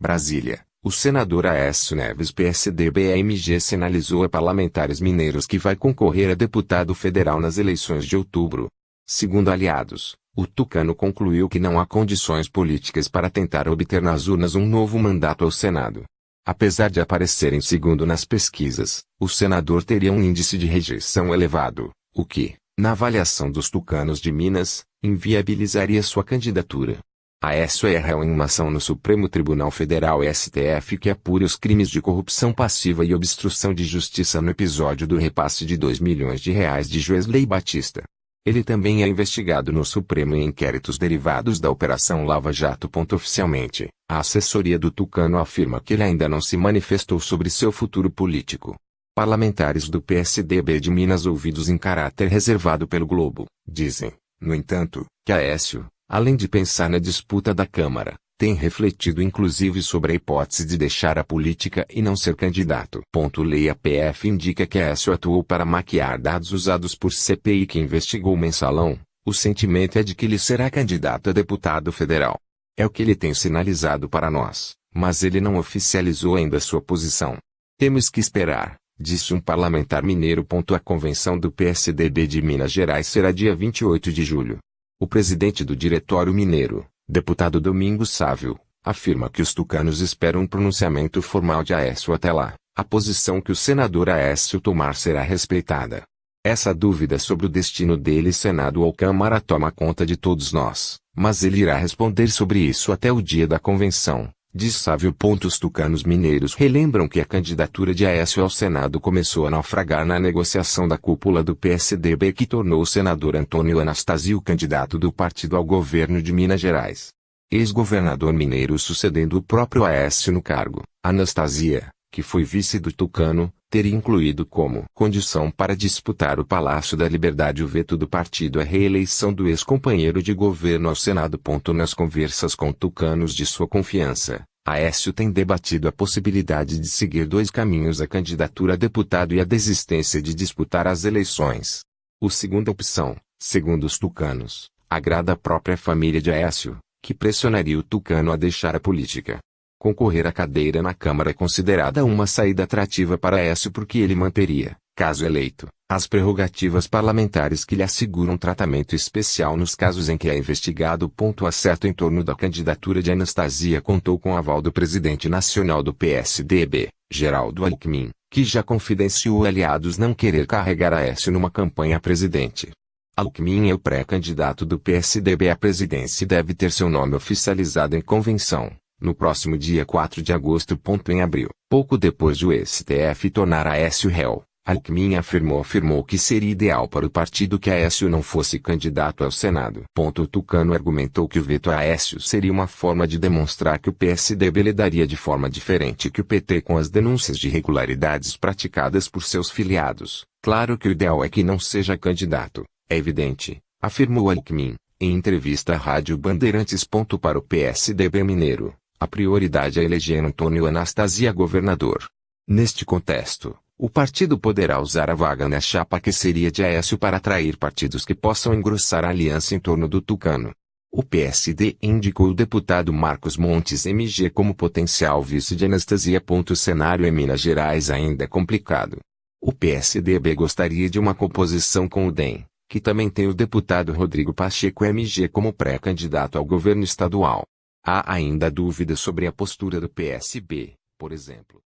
Brasília. O senador Aécio Neves PSDB-MG sinalizou a parlamentares mineiros que vai concorrer a deputado federal nas eleições de outubro. Segundo aliados, o tucano concluiu que não há condições políticas para tentar obter nas urnas um novo mandato ao Senado. Apesar de aparecer em segundo nas pesquisas, o senador teria um índice de rejeição elevado, o que, na avaliação dos tucanos de Minas, inviabilizaria sua candidatura. Aécio é réu em uma ação no Supremo Tribunal Federal STF que apura os crimes de corrupção passiva e obstrução de justiça no episódio do repasse de R$ 2 milhões de Joesley Batista. Ele também é investigado no Supremo em inquéritos derivados da Operação Lava Jato. Oficialmente, a assessoria do tucano afirma que ele ainda não se manifestou sobre seu futuro político. Parlamentares do PSDB de Minas ouvidos em caráter reservado pelo Globo, dizem, no entanto, que Aécio, além de pensar na disputa da Câmara, tem refletido inclusive sobre a hipótese de deixar a política e não ser candidato. Lei APF indica que Aécio atuou para maquiar dados usados por CPI que investigou o mensalão. O sentimento é de que ele será candidato a deputado federal. É o que ele tem sinalizado para nós, mas ele não oficializou ainda sua posição. Temos que esperar, disse um parlamentar mineiro. A convenção do PSDB de Minas Gerais será dia 28 de julho. O presidente do Diretório Mineiro, deputado Domingos Sávio, afirma que os tucanos esperam um pronunciamento formal de Aécio até lá. A posição que o senador Aécio tomar será respeitada. Essa dúvida sobre o destino dele, Senado ou Câmara, toma conta de todos nós, mas ele irá responder sobre isso até o dia da convenção, diz Sávio. Os tucanos mineiros relembram que a candidatura de Aécio ao Senado começou a naufragar na negociação da cúpula do PSDB que tornou o senador Antônio Anastácio candidato do partido ao governo de Minas Gerais. Ex-governador mineiro sucedendo o próprio Aécio no cargo, Anastácio, que foi vice do tucano, teria incluído como condição para disputar o Palácio da Liberdade o veto do partido à reeleição do ex-companheiro de governo ao Senado. Nas conversas com tucanos de sua confiança, Aécio tem debatido a possibilidade de seguir dois caminhos: a candidatura a deputado e a desistência de disputar as eleições. A segunda opção, segundo os tucanos, agrada a própria família de Aécio, que pressionaria o tucano a deixar a política. Concorrer à cadeira na Câmara é considerada uma saída atrativa para Aécio porque ele manteria, caso eleito, as prerrogativas parlamentares que lhe asseguram tratamento especial nos casos em que é investigado. Acerto em torno da candidatura de Anastácio contou com o aval do presidente nacional do PSDB, Geraldo Alckmin, que já confidenciou aliados não querer carregar Aécio numa campanha a presidente. Alckmin é o pré-candidato do PSDB à presidência e deve ter seu nome oficializado em convenção no próximo dia 4 de agosto. Em abril, pouco depois de o STF tornar Aécio réu, Alckmin afirmou que seria ideal para o partido que Aécio não fosse candidato ao Senado. O tucano argumentou que o veto a Aécio seria uma forma de demonstrar que o PSDB lidaria de forma diferente que o PT com as denúncias de irregularidades praticadas por seus filiados. Claro que o ideal é que não seja candidato, é evidente, afirmou Alckmin, em entrevista à Rádio Bandeirantes. Para o PSDB mineiro, a prioridade é eleger Antônio Anastácio governador. Neste contexto, o partido poderá usar a vaga na chapa que seria de Aécio para atrair partidos que possam engrossar a aliança em torno do tucano. O PSD indicou o deputado Marcos Montes MG como potencial vice de Anastácio. O cenário em Minas Gerais ainda é complicado. O PSDB gostaria de uma composição com o DEM, que também tem o deputado Rodrigo Pacheco MG como pré-candidato ao governo estadual. Há ainda dúvidas sobre a postura do PSB, por exemplo.